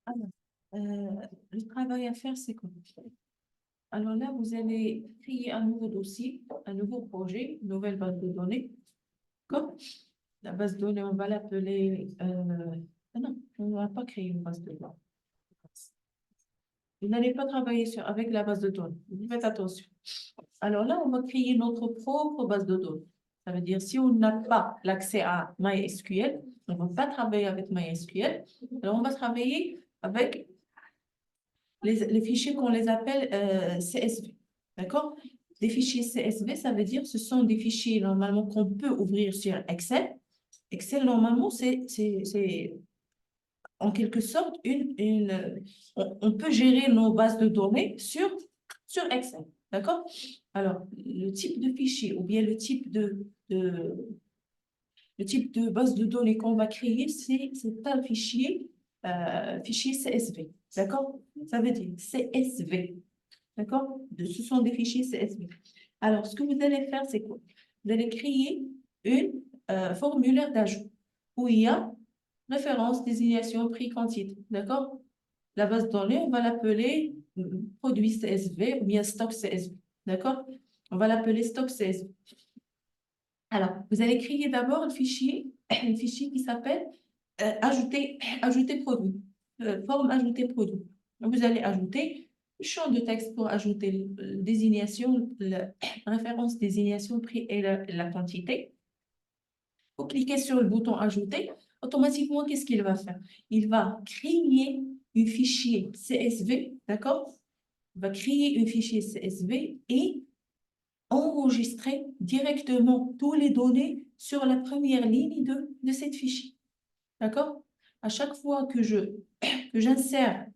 Alors, le travail à faire, c'est quoi? Alors là, vous allez créer un nouveau dossier, un nouveau projet, une nouvelle base de données. Comme la base de données, on va l'appeler... ah non, on ne va pas créer une base de données. Vous n'allez pas travailler avec la base de données. Faites attention. Alors là, on va créer notre propre base de données. Ça veut dire, si on n'a pas l'accès à MySQL, on ne va pas travailler avec MySQL. Alors, on va travailler avec les fichiers qu'on les appelle CSV. D'accord? Des fichiers CSV, ça veut dire ce sont des fichiers normalement qu'on peut ouvrir sur Excel. Excel, normalement, c'est en quelque sorte on peut gérer nos bases de données sur Excel. D'accord? Alors, le type de fichier ou bien le type de base de données qu'on va créer, c'est un fichier CSV. D'accord? Ça veut dire CSV. D'accord? Ce sont des fichiers CSV. Alors, ce que vous allez faire, c'est quoi? Vous allez créer un formulaire d'ajout où il y a référence, désignation, prix, quantité. D'accord? La base de données, on va l'appeler produit CSV ou bien stock CSV. D'accord? On va l'appeler stock CSV. Alors, vous allez créer d'abord un fichier qui s'appelle ajouter produit, forme ajouter produit. Donc, vous allez ajouter le champ de texte pour ajouter désignation, la référence, désignation, prix et la quantité. Vous cliquez sur le bouton ajouter. Automatiquement, qu'est-ce qu'il va faire? Il va créer un fichier CSV, d'accord? Il va créer un fichier CSV et enregistrer directement tous les données sur la première ligne de cette fichier. D'accord? À chaque fois que j'insère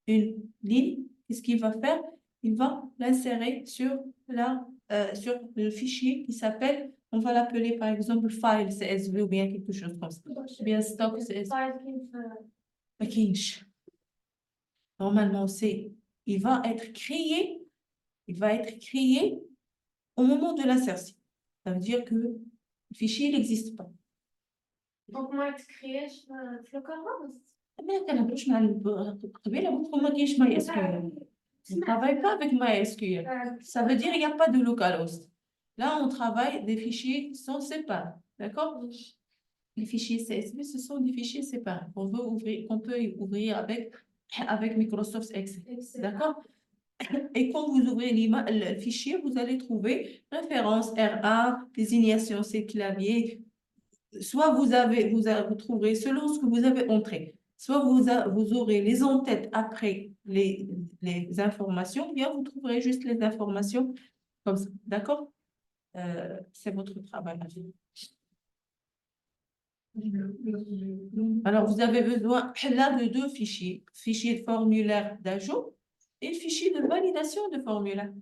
une ligne, qu'est-ce qu'il va faire? Il va l'insérer sur le fichier qui s'appelle, on va l'appeler par exemple file CSV ou bien quelque chose comme ça. Ou bien stock CSV. Package. Normalement, il va être créé au moment de l'insertion. Ça veut dire que le fichier n'existe pas. Donc, ما تكرياش في لوكال ما كنهضروش مع قبيله ما كاينش MySQL. On ne travaille pas avec MySQL. Ça veut dire qu'il n'y a pas de localhost. Là, on travaille des fichiers qui sont séparés. D'accord? Les fichiers CSV, ce sont des fichiers séparés qu'on peut ouvrir avec Microsoft Excel. D'accord? Et quand vous ouvrez le fichier, vous allez trouver référence R1, désignation C clavier. Soit vous trouverez selon ce que vous avez entré. Soit vous aurez les en-têtes après les informations, ou bien vous trouverez juste les informations comme ça. D'accord? C'est votre travail. Alors, vous avez besoin là de deux fichiers. Fichier de formulaire d'ajout et fichier de validation de formulaire.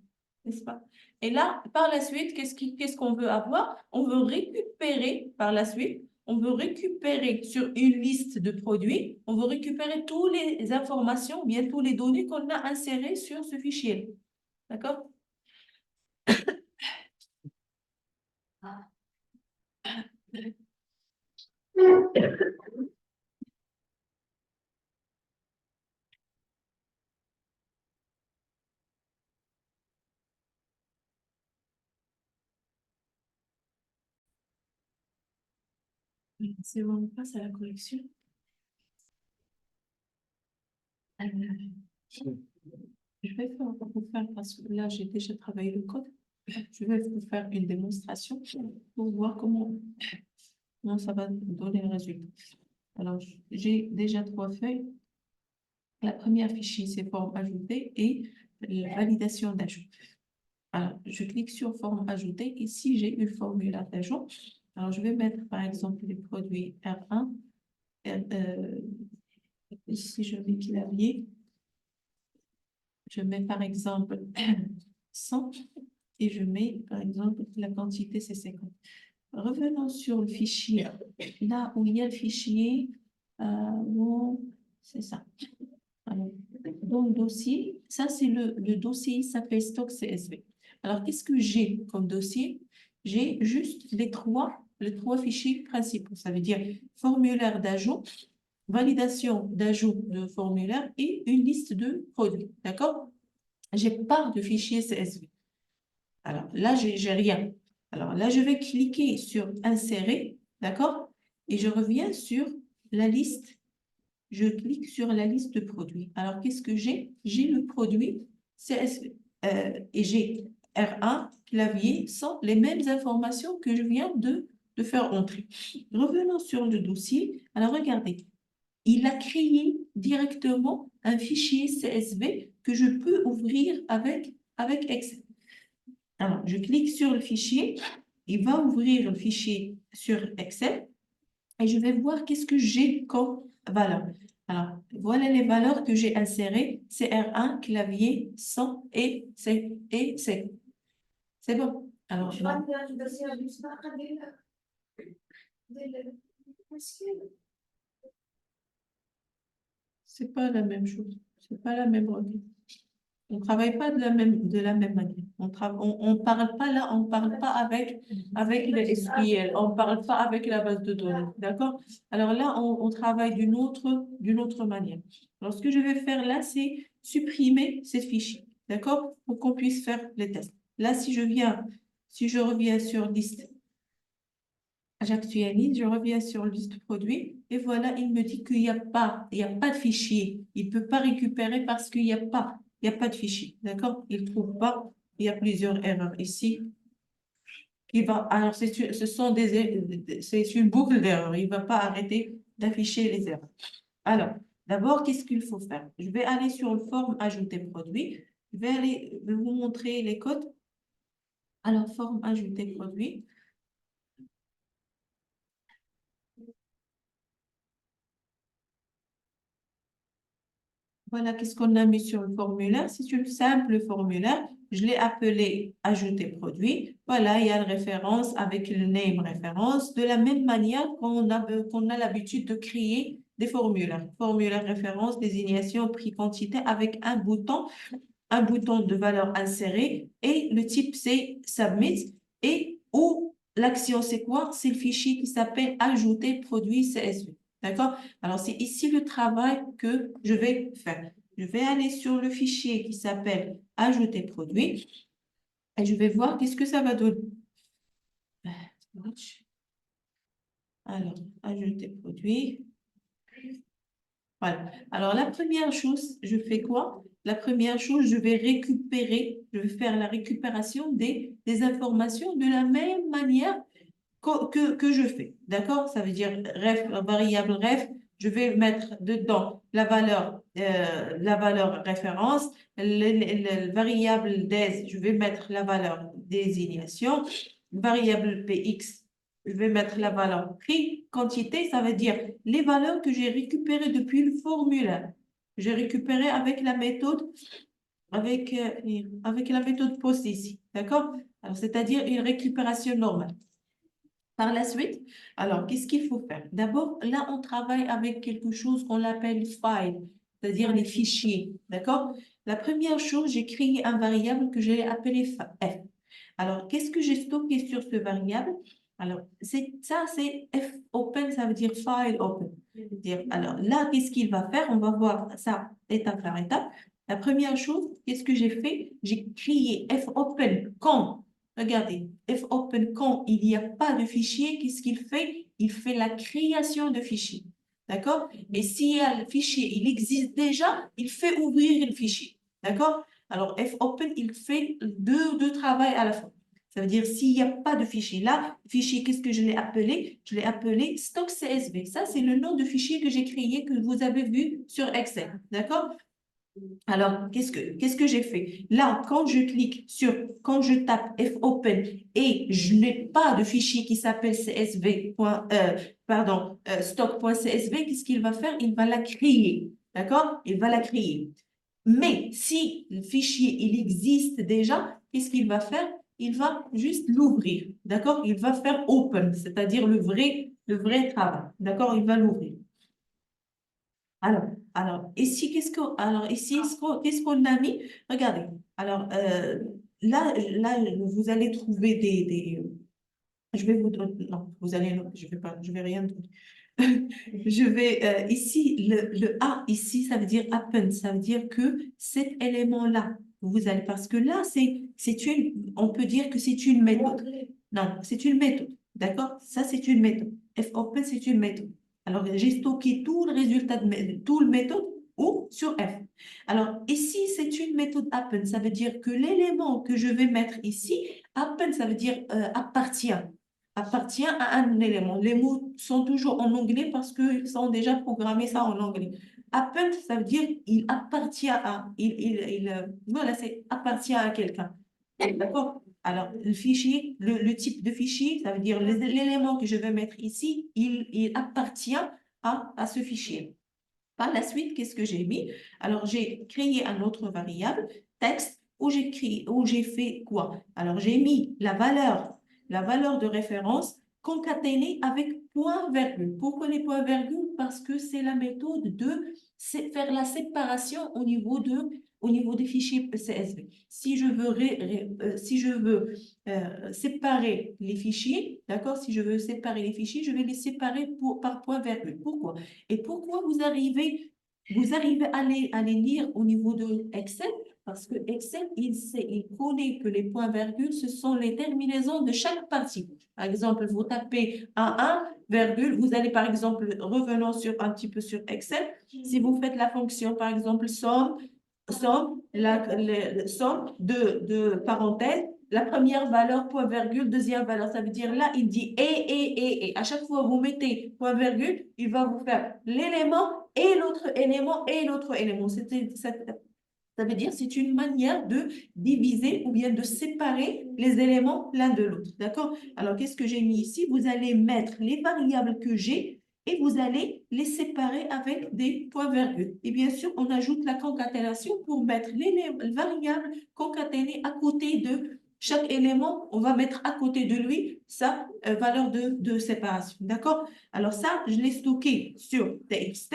N'est-ce pas? Et là, par la suite, qu'est-ce qu'on veut avoir? On veut récupérer par la suite, on veut récupérer sur une liste de produits, on veut récupérer toutes les informations, bien toutes les données qu'on a insérées sur ce fichier. D'accord? C'est bon, on passe à la correction. Je vais vous faire, parce que là, j'ai déjà travaillé le code. Je vais vous faire une démonstration pour voir comment ça va donner le résultat. Alors, j'ai déjà 3 feuilles. La première fichier, c'est forme ajoutée et la validation d'ajout. Alors, je clique sur forme ajoutée. Ici, j'ai une formulaire d'ajout. Alors, je vais mettre, par exemple, les produits R1. Ici, je mets clavier. Je mets, par exemple, 100 et je mets, par exemple, la quantité, c'est 50. Revenons sur le fichier. Là où il y a le fichier, c'est ça. Alors, dans le dossier, ça, c'est le dossier, il s'appelle stock CSV. Alors, qu'est-ce que j'ai comme dossier? J'ai juste les trois fichiers principaux. Ça veut dire formulaire d'ajout, validation d'ajout de formulaire et une liste de produits. D'accord? J'ai pas de fichier CSV. Alors là, j'ai rien. Alors là, je vais cliquer sur insérer, d'accord? Et je reviens sur la liste. Je clique sur la liste de produits. Alors, qu'est-ce que j'ai? J'ai le produit CSV et j'ai R1, clavier, sont les mêmes informations que je viens de faire entrer. Revenons sur le dossier. Alors, regardez, il a créé directement un fichier CSV que je peux ouvrir avec Excel. Alors, je clique sur le fichier, il va ouvrir le fichier sur Excel et je vais voir qu'est-ce que j'ai comme valeur. Alors, voilà les valeurs que j'ai insérées, CR1, clavier, son et C. C'est bon. Alors, Je crois que le dossier a juste pas c'est pas la même chose. C'est pas la même requête. On ne travaille pas de la même manière. On parle pas là, on parle pas avec le SQL, on parle pas avec la base de données, d'accord? Alors là, on travaille d'une autre manière. Alors, ce que je vais faire là, c'est supprimer ces fichiers, d'accord? Pour qu'on puisse faire les tests. Là, si je reviens sur liste, j'actualise, je reviens sur liste produit, et voilà, il me dit qu'il n'y a pas de fichier. Il ne peut pas récupérer parce il y a pas de fichier. D'accord? Il ne trouve pas. Il y a plusieurs erreurs ici. Alors, c'est une boucle d'erreurs. Il ne va pas arrêter d'afficher les erreurs. Alors, d'abord, qu'est-ce qu'il faut faire? Je vais aller sur le forme ajouter produit. Je vais vous montrer les codes. Alors, forme ajouter produit. Voilà, qu'est-ce qu'on a mis sur le formulaire? C'est une simple formulaire. Je l'ai appelé ajouter produit. Voilà, il y a une référence avec le name référence. De la même manière qu'on a l'habitude de créer des formulaires. Formulaire référence, désignation, prix, quantité avec un bouton de valeur insérée et le type c'est submit et où l'action c'est quoi? C'est le fichier qui s'appelle ajouter produit CSV. D'accord? Alors, c'est ici le travail que je vais faire. Je vais aller sur le fichier qui s'appelle ajouter produit et je vais voir qu'est-ce que ça va donner. Alors, ajouter produit. Voilà. Alors, la première chose, je fais quoi? La première chose, je vais faire la récupération des informations de la même manière que je fais. D'accord? Ça veut dire ref, variable ref, je vais mettre dedans la valeur référence, le variable des, je vais mettre la valeur désignation, variable px, je vais mettre la valeur prix, quantité, ça veut dire les valeurs que j'ai récupérées depuis le formulaire. J'ai récupéré avec la méthode post ici. D'accord? Alors, c'est-à-dire une récupération normale. Par la suite, alors, qu'est-ce qu'il faut faire? D'abord, là, on travaille avec quelque chose qu'on appelle file, c'est-à-dire les fichiers, d'accord? La première chose, j'ai créé un variable que j'ai appelé f. Alors, qu'est-ce que j'ai stocké sur ce variable? Alors, c'est f open, ça veut dire file open. Alors, là, qu'est-ce qu'il va faire? On va voir ça étape par étape. La première chose, qu'est-ce que j'ai fait? J'ai créé f open quand regardez, fopen, quand il n'y a pas de fichier, qu'est-ce qu'il fait? Il fait la création de fichiers. D'accord? Et si le fichier, il existe déjà, il fait ouvrir le fichier. D'accord? Alors, fopen, il fait deux travail à la fois. Ça veut dire, s'il n'y a pas de fichier là, fichier, qu'est-ce que je l'ai appelé? Je l'ai appelé stock CSV. Ça, c'est le nom de fichier que j'ai créé, que vous avez vu sur Excel. D'accord? Alors, qu'est-ce que j'ai fait? Là, quand je tape fopen et je n'ai pas de fichier qui s'appelle stock.csv, qu'est-ce qu'il va faire? Il va la créer. D'accord? Il va la créer. Mais si le fichier, il existe déjà, qu'est-ce qu'il va faire? Il va juste l'ouvrir. D'accord? Il va faire open, c'est-à-dire le vrai travail. D'accord? Il va l'ouvrir. Qu'est-ce qu'on a mis? Regardez. Alors, là, vous allez trouver je vais vous donner, non, je vais pas, je vais rien donner. Je vais ici, le A ici, ça veut dire happen, ça veut dire que cet élément-là, vous allez, parce que là, on peut dire que c'est une méthode. Non, c'est une méthode, d'accord? Ça, c'est une méthode. Fopen, c'est une méthode. Alors, j'ai stocké tout le résultat tout le méthode ou sur F. Alors, ici, c'est une méthode happen, ça veut dire que l'élément que je vais mettre ici, happen, ça veut dire appartient à un élément. Les mots sont toujours en anglais parce qu'ils sont déjà programmés ça en anglais. Append, ça veut dire il appartient à, voilà, c'est appartient à quelqu'un. D'accord? Alors, le fichier, le type de fichier, ça veut dire l'élément que je vais mettre ici, il appartient à ce fichier. Par la suite, qu'est-ce que j'ai mis? Alors, j'ai créé un autre variable, texte, où j'ai fait quoi? Alors, j'ai mis la valeur de référence concaténée avec point virgule. Pourquoi les points virgules? Parce que c'est la méthode de faire la séparation au niveau des fichiers CSV. Si je veux, séparer les fichiers, d'accord? Si je veux séparer les fichiers, je vais les séparer par point virgule. Pourquoi? Et pourquoi à les lire au niveau de Excel? Parce que Excel, il connaît que les points-virgules, ce sont les terminaisons de chaque partie. Par exemple, vous tapez un virgule, vous allez par exemple, revenons un petit peu sur Excel, si vous faites la fonction, par exemple, somme de parenthèses, la première valeur, point virgule, deuxième valeur, ça veut dire là, il dit et. À chaque fois, vous mettez point virgule, il va vous faire l'élément et l'autre élément et l'autre élément. Ça veut dire c'est une manière de diviser ou bien de séparer les éléments l'un de l'autre. D'accord? Alors, qu'est-ce que j'ai mis ici? Vous allez mettre les variables que j'ai et vous allez les séparer avec des points-virgules. Et bien sûr, on ajoute la concaténation pour mettre les variables concaténées à côté de chaque élément. On va mettre à côté de lui sa valeur de séparation. D'accord? Alors ça, je l'ai stocké sur TXT.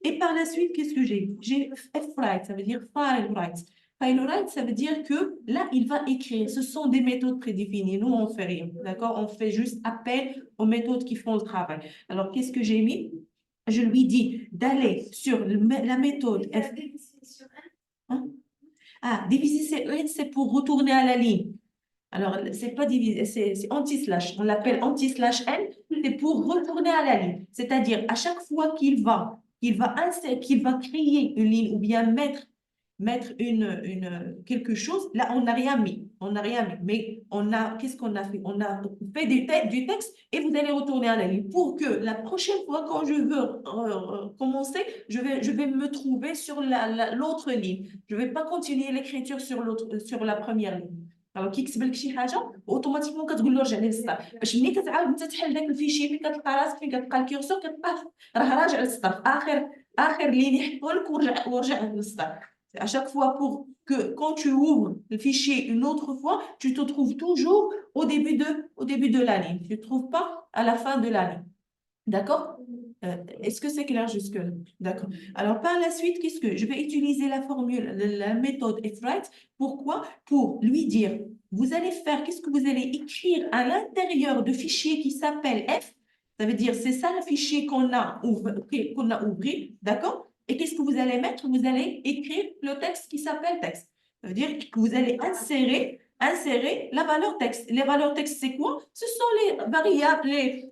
Et par la suite, qu'est-ce que j'ai? J'ai fwrite, ça veut dire file write. File write, ça veut dire que là, il va écrire. Ce sont des méthodes prédéfinies. Nous, on ne fait rien. D'accord? On fait juste appel aux méthodes qui font le travail. Alors, qu'est-ce que j'ai mis? Je lui dis d'aller sur la méthode F. Hein? Ah, diviser c'est pour retourner à la ligne. Alors, c'est pas divisé, c'est anti-slash. On l'appelle anti-slash n, c'est pour retourner à la ligne. C'est-à-dire, à chaque fois qu'il va créer une ligne ou bien mettre quelque chose, là, on n'a rien mis. On n'a rien mis. Mais qu'est-ce qu'on a fait? On a fait du texte et vous allez retourner à la ligne pour que la prochaine fois, quand je veux commencer, je vais me trouver sur l'autre ligne. Je ne vais pas continuer l'écriture sur la première ligne. Alors, كيكتب لك شي حاجه اوتوماتيكمون كتقول له رجع للسطر باش ملي كتعاود انت تحل داك الفيشي ملي كتلقى راسك فين كتلقى الكيرسور كتلقاه راه راجع للسطر اخر لين يحطوا لك ورجع للسطر. À chaque fois pour que quand tu ouvres le fichier une autre fois, tu te trouves toujours au début de la ligne. Tu ne te trouves pas à la fin de la ligne. D'accord? Est-ce que c'est clair jusque-là? D'accord. Alors, par la suite, qu'est-ce que je vais utiliser la formule, la méthode fwrite. Pourquoi? Pour lui dire, vous allez faire, qu'est-ce que vous allez écrire à l'intérieur de fichier qui s'appelle F. Ça veut dire, c'est ça le fichier qu'on a ouvert, d'accord? Et qu'est-ce que vous allez mettre? Vous allez écrire le texte qui s'appelle texte. Ça veut dire que vous allez insérer la valeur texte. Les valeurs texte, c'est quoi? Ce sont les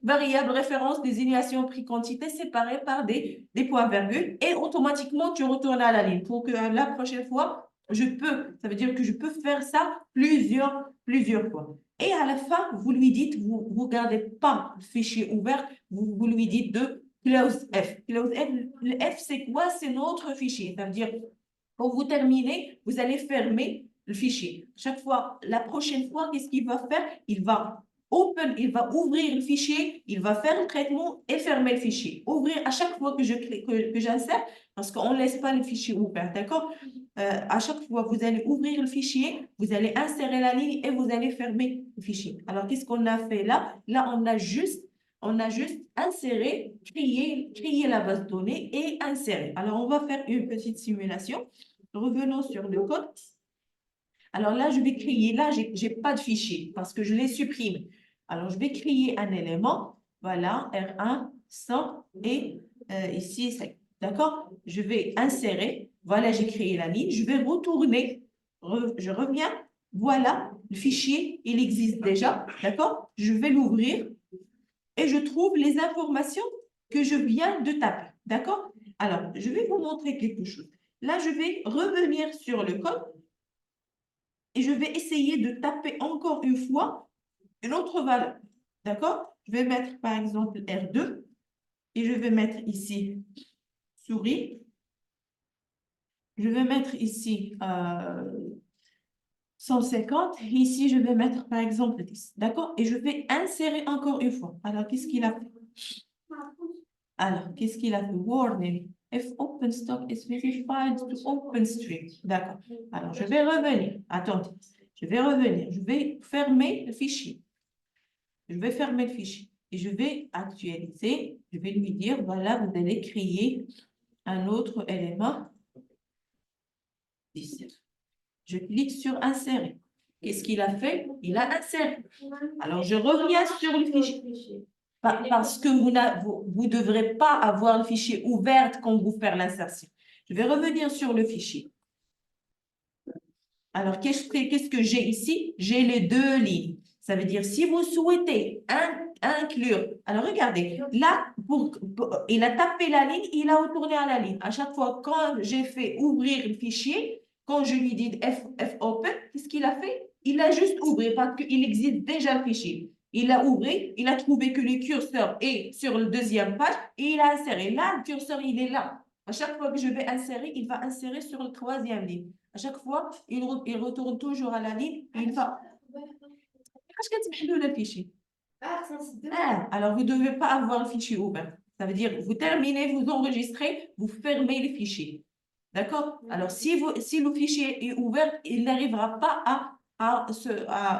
variables références, désignation, prix, quantité séparées par des points-virgules et automatiquement, tu retournes à la ligne pour que la prochaine fois, ça veut dire que je peux faire ça plusieurs fois. Et à la fin, vous lui dites, vous ne gardez pas le fichier ouvert, vous lui dites de close F. Close F, le F, c'est quoi? C'est notre fichier. Ça veut dire, quand vous terminez, vous allez fermer le fichier. Chaque fois, la prochaine fois, qu'est-ce qu'il va faire? Il va ouvrir le fichier, il va faire le traitement et fermer le fichier. Ouvrir à chaque fois que j'insère, parce qu'on ne laisse pas le fichier ouvert, d'accord? À chaque fois, vous allez ouvrir le fichier, vous allez insérer la ligne et vous allez fermer le fichier. Alors, qu'est-ce qu'on a fait là? Là, on a juste inséré, créer la base de données et insérer. Alors, on va faire une petite simulation. Revenons sur le code. Alors là, je vais créer, là, je n'ai pas de fichier parce que je l'ai supprimé. Alors, je vais créer un élément. Voilà, R1, 100, et ici, c'est. D'accord? Je vais insérer. Voilà, j'ai créé la ligne. Je vais retourner. Je reviens. Voilà, le fichier, il existe déjà. D'accord? Je vais l'ouvrir et je trouve les informations que je viens de taper. D'accord? Alors, je vais vous montrer quelque chose. Là, je vais revenir sur le code et je vais essayer de taper encore une fois une autre valeur. D'accord? Je vais mettre par exemple R2 et je vais mettre ici souris. Je vais mettre ici 150. Ici, je vais mettre par exemple 10. D'accord? Et je vais insérer encore une fois. Alors, qu'est-ce qu'il a fait? Alors, qu'est-ce qu'il a fait? Warning. If OpenStock is verified to OpenStream. D'accord. Alors, je vais revenir. Attendez. Je vais revenir. Je vais fermer le fichier. Je vais fermer le fichier. Et je vais actualiser. Je vais lui dire, voilà, vous allez créer un autre élément. 17. Je clique sur insérer. Qu'est-ce qu'il a fait? Il a inséré. Alors, je reviens sur le fichier. Parce que vous ne devrez pas avoir le fichier ouvert quand vous faites l'insertion. Je vais revenir sur le fichier. Alors, qu'est-ce que j'ai ici? J'ai les deux lignes. Ça veut dire, si vous souhaitez inclure... Alors, regardez, là, il a tapé la ligne, il a retourné à la ligne. À chaque fois, quand j'ai fait ouvrir le fichier, quand je lui dis F-open, qu'est-ce qu'il a fait? Il a juste ouvert parce qu'il existe déjà le fichier. Il a ouvert, il a trouvé que le curseur est sur la deuxième page et il a inséré. Là, le curseur, il est là. À chaque fois que je vais insérer, il va insérer sur la troisième ligne. À chaque fois, il retourne toujours à la ligne et il va... le fichier. Alors, vous ne devez pas avoir le fichier ouvert. Ça veut dire, vous terminez, vous enregistrez, vous fermez le fichier. D'accord? Alors, si le fichier est ouvert, il n'arrivera pas à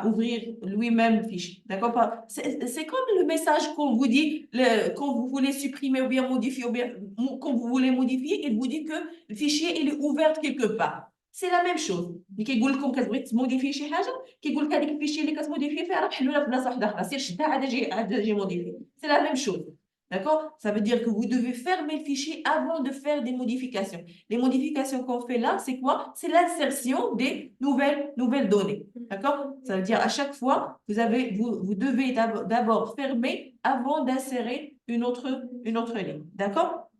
ouvrir lui-même le fichier. D'accord? C'est comme le message qu'on vous dit quand vous voulez supprimer ou bien modifier, ou bien quand vous voulez modifier, il vous dit que le fichier il est ouvert quelque part. C'est la même chose. Mais كيقول لكم كتبغي تموديفي شي حاجه كيقول لك هذيك الفيشي اللي كتموديفي فيها راه محلوله في بلاصه واحده اخرى سير شدها عاد جي موديفي. C'est la même chose. D'accord? Ça veut dire que vous devez fermer le fichier avant de faire des modifications. Les modifications qu'on fait là, c'est quoi? C'est l'insertion des nouvelles données. D'accord? Ça veut dire à chaque fois, vous devez d'abord fermer avant d'insérer une autre ligne. D'accord?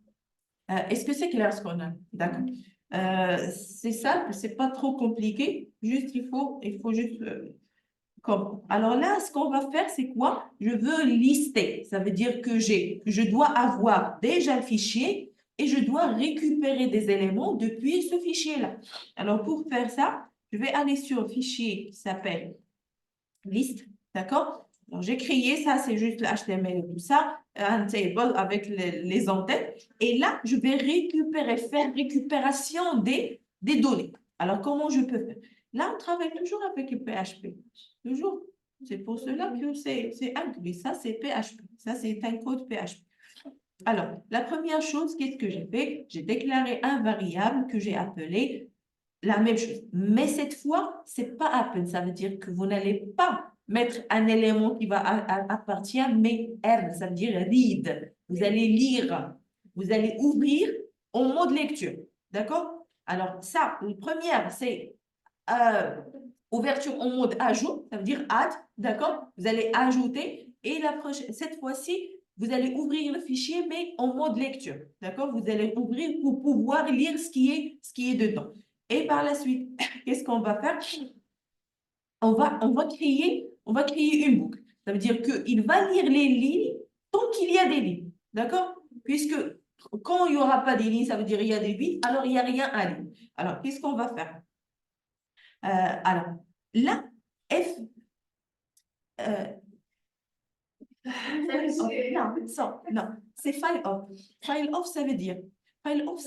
Est-ce que c'est clair ce qu'on a? D'accord. C'est simple, c'est pas trop compliqué. Juste, il faut juste... Alors là, ce qu'on va faire, c'est quoi? Je veux lister. Ça veut dire que je dois avoir déjà le fichier et je dois récupérer des éléments depuis ce fichier-là. Alors, pour faire ça, je vais aller sur le fichier qui s'appelle liste. D'accord? Donc, j'ai créé ça, c'est juste le HTML et tout ça, un table avec les entêtes. Et là, je vais faire récupération des données. Alors, comment je peux faire? Là, on travaille toujours avec le PHP. Toujours. C'est pour cela que c'est inclus. Ça, c'est PHP. Ça, c'est un code PHP. Alors, la première chose, qu'est-ce que j'ai fait? J'ai déclaré un variable que j'ai appelé la même chose. Mais cette fois, ce n'est pas appel. Ça veut dire que vous n'allez pas mettre un élément qui va appartenir, mais R, ça veut dire read. Vous allez lire. Vous allez ouvrir en mode lecture. D'accord? Alors, ça, la première, c'est ouverture en mode ajout, ça veut dire add, d'accord? Vous allez ajouter et cette fois-ci, vous allez ouvrir le fichier, mais en mode lecture, d'accord? Vous allez ouvrir pour pouvoir lire ce qui est dedans. Et par la suite, qu'est-ce qu'on va faire? On va créer une boucle. Ça veut dire qu'il va lire les lignes tant qu'il y a des lignes, d'accord? Puisque quand il n'y aura pas des lignes, ça veut dire qu'il y a des vides, alors il n'y a rien à lire. Alors, qu'est-ce qu'on va faire? Alors, là, F... non, c'est file off. File off, ça veut dire... File off,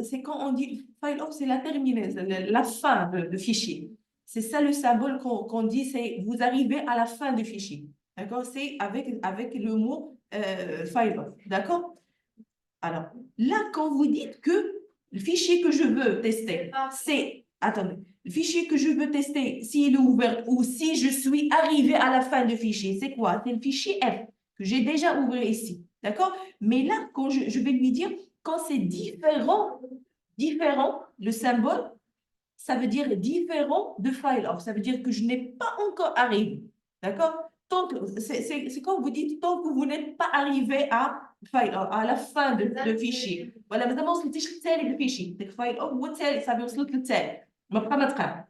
c'est quand on dit... File off, c'est la terminaison, la fin de fichier. C'est ça le symbole qu'on dit, c'est vous arrivez à la fin du fichier. D'accord? C'est avec le mot file off. D'accord? Alors, là, quand vous dites que le fichier que je veux tester, c'est... Attendez. Le fichier que je veux tester, s'il est ouvert ou si je suis arrivé à la fin du fichier, c'est quoi? C'est le fichier F que j'ai déjà ouvert ici. D'accord? Mais là, quand je vais lui dire, quand c'est différent, le symbole, ça veut dire différent de file off. Ça veut dire que je n'ai pas encore arrivé. D'accord? C'est quand vous dites tant que vous n'êtes pas arrivé à file off, à la fin de fichier. Voilà, ما وصلتيش للتالي بالفيشي. ديك file off هو التالي، صافي وصلت للتالي. ما بقى ما تقرا.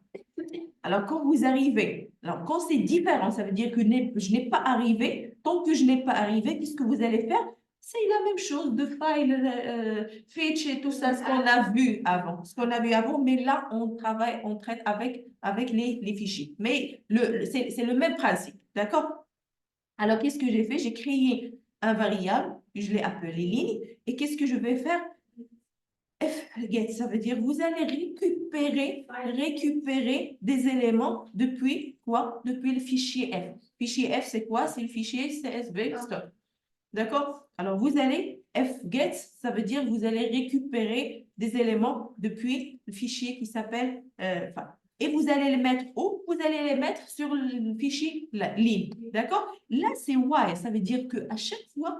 Alors, quand vous arrivez, alors quand c'est différent, ça veut dire que je n'ai pas arrivé. Tant que je n'ai pas arrivé, qu'est-ce que vous allez faire? C'est la même chose de file, fetch et tout ça, ce qu'on a vu avant. Ce qu'on a vu avant, mais là, on travaille, on traite avec les fichiers. Mais c'est le même principe, d'accord? Alors, qu'est-ce que j'ai fait? J'ai créé un variable, je l'ai appelé ligne, et qu'est-ce que je vais faire? Get, ça veut dire vous allez récupérer des éléments depuis quoi? Depuis le fichier F. Fichier F, c'est quoi? C'est le fichier CSV stock. D'accord? Alors, vous allez, fget, ça veut dire vous allez récupérer des éléments depuis le fichier qui s'appelle, et vous allez les mettre où? Vous allez les mettre sur le fichier ligne. D'accord? Là, c'est while, ça veut dire qu'à chaque fois,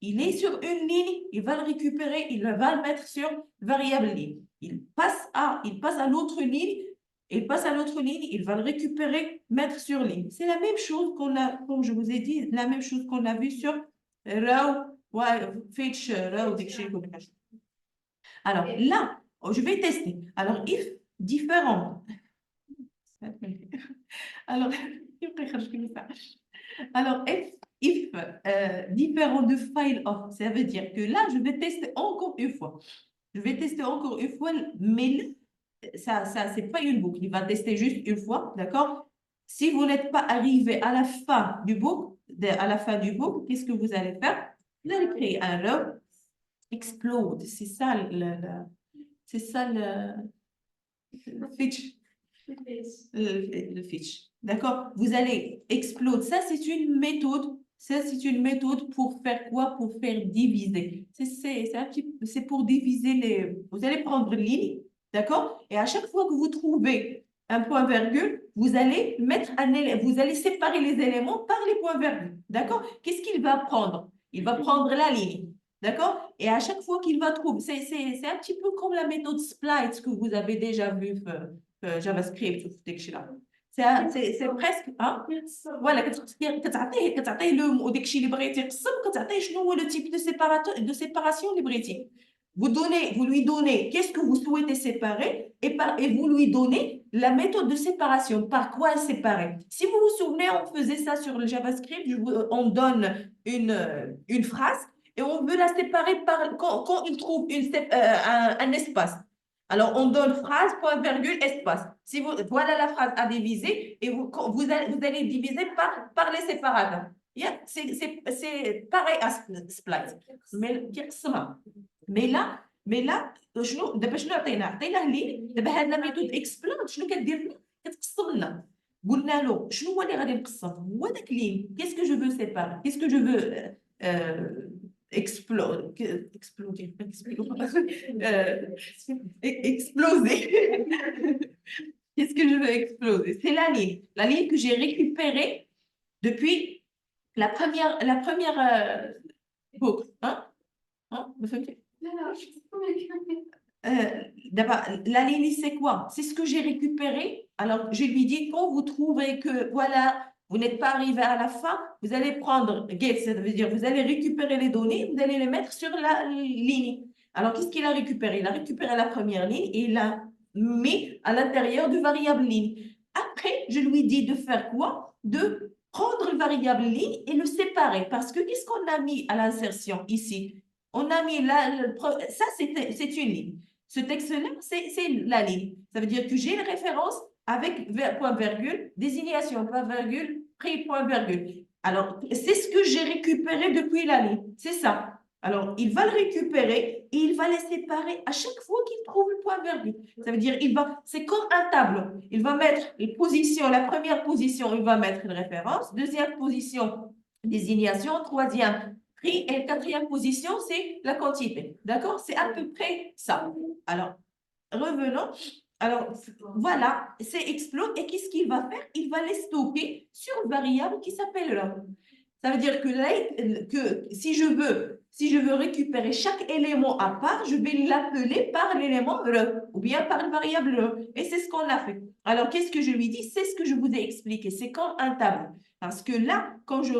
il est sur une ligne, il va le récupérer, il va le mettre sur variable ligne. Il passe à l'autre ligne, il va le récupérer, mettre sur ligne. C'est la même chose qu'on a, comme je vous ai dit, la même chose qu'on a vu sur row, fetch, row, dictionary. Alors là, je vais tester. Alors, if différent. Alors, alors if différent de file off, ça veut dire que là, je vais tester encore une fois. Je vais tester encore une fois, mais ça c'est pas une boucle. Il va tester juste une fois, d'accord? Si vous n'êtes pas arrivé à la fin du boucle, qu'est-ce que vous allez faire? Vous allez créer un row explode. C'est ça le fetch. Le fetch. D'accord? Vous allez explode. Ça, c'est une méthode. Ça, c'est une méthode pour faire quoi? Pour faire diviser. C'est pour diviser les. Vous allez prendre une ligne, d'accord? Et à chaque fois que vous trouvez un point virgule, vous allez vous allez séparer les éléments par les points virgules. D'accord? Qu'est-ce qu'il va prendre? Il va prendre la ligne. D'accord? Et à chaque fois qu'il va trouver, c'est un petit peu comme la méthode split que vous avez déjà vu. JavaScript وفي داك الشيء là. C'est presque voilà كتعطيه لو داك الشيء اللي بغيتي يقسم كتعطيه شنو هو le type de séparation اللي بغيتي. Vous lui donnez qu'est-ce que vous souhaitez séparer et vous lui donnez la méthode de séparation, par quoi séparer. Si vous vous souvenez, on faisait ça sur le JavaScript, on donne une phrase et on veut la séparer quand il trouve un espace. Alors, on donne phrase, point, virgule, espace. Voilà la phrase à diviser et vous allez diviser par les séparateurs. Yeah, c'est pareil à split. Mais là, شنو دابا شنو عطيناه ليه دابا هاد لا ميثود اكسبلود شنو كدير لنا كتقسم لنا قلنا له شنو هو اللي غادي نقسم هو داك لين qu'est-ce que je veux séparer qu'est-ce que je veux exploser qu'est-ce que je veux exploser c'est la ligne que j'ai récupérée depuis la première boucle vous savez la ligne, c'est quoi? C'est ce que j'ai récupéré. Alors, je lui dis, quand vous trouverez que, voilà, vous n'êtes pas arrivé à la fin, vous allez prendre get, ça veut dire, vous allez récupérer les données, vous allez les mettre sur la ligne. Alors, qu'est-ce qu'il a récupéré? Il a récupéré la première ligne et il l'a mis à l'intérieur du variable ligne. Après, je lui dis de faire quoi? De prendre le variable ligne et le séparer. Parce que qu'est-ce qu'on a mis à l'insertion ici? On a mis ça, c'est une ligne. Ce texte-là, c'est la ligne. Ça veut dire que j'ai une référence avec point virgule, désignation, point virgule, prix, point virgule. Alors, c'est ce que j'ai récupéré depuis la ligne. C'est ça. Alors, il va le récupérer et il va les séparer à chaque fois qu'il trouve le point virgule. Ça veut dire, c'est comme un tableau. Il va mettre les positions, la première position, il va mettre une référence. Deuxième position, désignation. Troisième, prix. Et la quatrième position, c'est la quantité. D'accord? C'est à peu près ça. Alors, revenons. Alors, voilà, c'est explode. Et qu'est-ce qu'il va faire? Il va les stocker sur une variable qui s'appelle là. Ça veut dire que si je veux Si je veux récupérer chaque élément à part, je vais l'appeler par l'élément re ou bien par une variable re. Et c'est ce qu'on a fait. Alors, qu'est-ce que je lui dis? C'est ce que je vous ai expliqué. C'est comme un tableau. Parce que là, quand je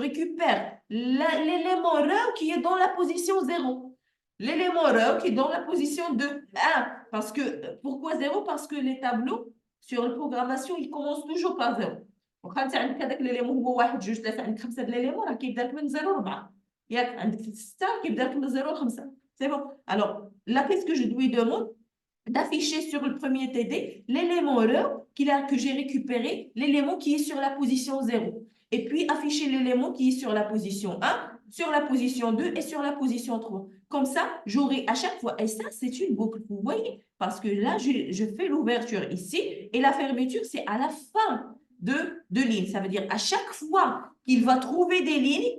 récupère l'élément re qui est dans la position 0. L'élément re qui est dans la position 2, 1. Parce que, pourquoi 0? Parce que les tableaux, sur la programmation, ils commencent toujours par 0. واخا انت عندك هذاك ليليمون هو 1 2 3 عندك 5 ليليمون راه كيبدا لك من 0 ل 4 ياك عندك 6 كيبدا لك من 0 ل 5 c'est bon alors là qu'est-ce que je lui demande d'afficher sur le premier TD l'élément heure que j'ai récupéré, l'élément qui est sur la position 0. Et puis afficher l'élément qui est sur la position 1, sur la position 2 et sur la position 3. Comme ça, j'aurai à chaque fois, et ça c'est une boucle, vous voyez, parce que là je fais l'ouverture ici et la fermeture c'est à la fin de ligne. Ça veut dire à chaque fois qu'il va trouver des lignes,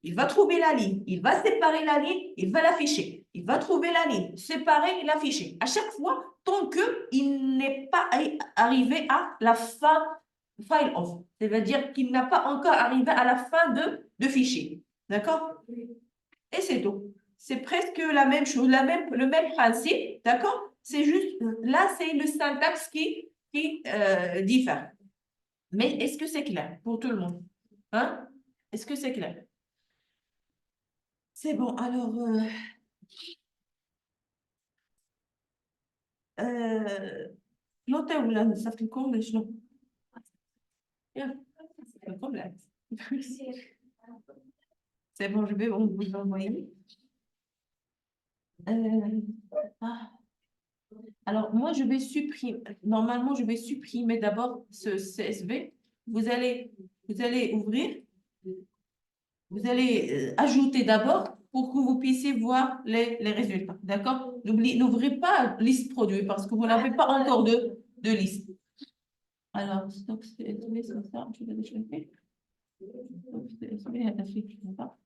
il va trouver la ligne, il va séparer la ligne, il va l'afficher. Il va trouver la ligne, séparer, l'afficher. À chaque fois, tant qu'il n'est pas arrivé à la fin file off. C'est-à-dire qu'il n'a pas encore arrivé à la fin de fichier. D'accord? Et c'est tout. C'est presque la même chose, le même principe. D'accord? C'est juste, là, c'est le syntaxe qui diffère. Mais est-ce que c'est clair pour tout le monde? Hein? Est-ce que c'est clair? C'est bon, alors... نوتة ولا نصيفط لكم ولا شنو؟ يلا لكم لا C'est bon, je vais vous l'envoyer. Ah. Alors, moi, je vais supprimer. Normalement, je vais supprimer d'abord ce CSV. Vous allez ouvrir. Vous allez ajouter d'abord pour que vous puissiez voir les résultats. D'accord? N'ouvrez pas liste produit parce que vous n'avez pas encore de liste. Alors, stock CSV, c'est ça. Je vais déjà faire. Stock CSV, هذا فيه كذا.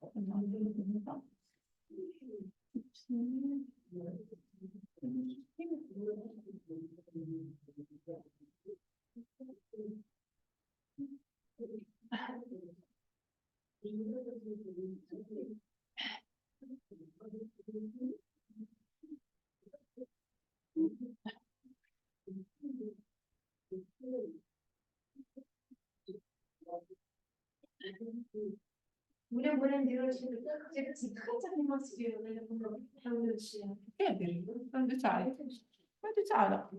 ولا نديرو شي تخطط الماتيريال ولا نحاولوا نمشي كابر هذا تعالى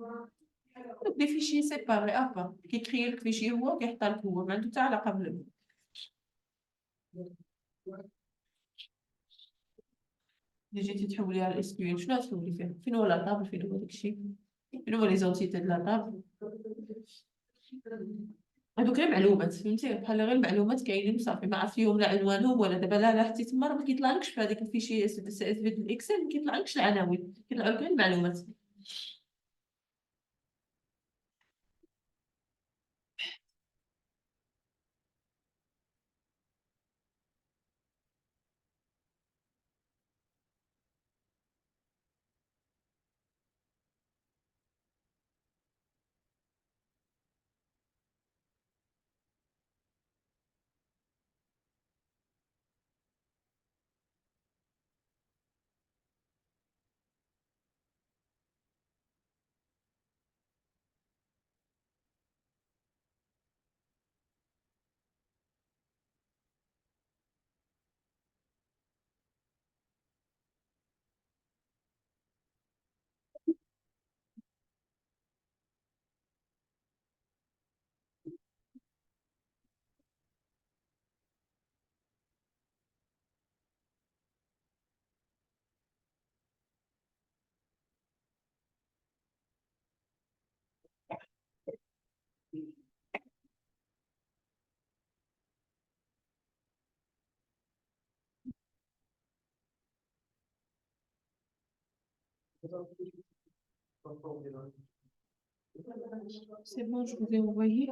Donc, des fichiers séparés à part qui crée le fichier هو كيحط لك هو ما عنده حتى علاقه بال اللي جيتي تحولي على الاس كيو ال شنو تحولي فيه فين هو لا طابل فين هو داك الشيء فين هو لي زونتيتي د لا طابل هذوك غير معلومات فهمتي بحال غير المعلومات كاينين صافي ما عرف فيهم لا عنوانهم ولا دابا لا حتى تما راه ما كيطلعلكش في هذاك الفيشي اس اس في الاكسل ما كيطلعلكش العناوين كيطلعوا لك غير المعلومات C'est bon, je vous ai envoyé.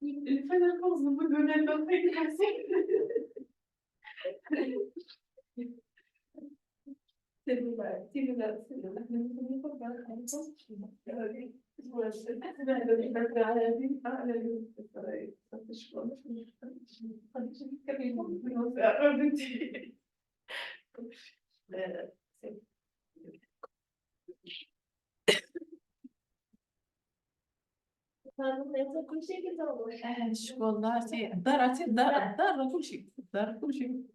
الفن الخاص بدون كل شيء كنت أقول. والله الدار كل شيء الدار كل شيء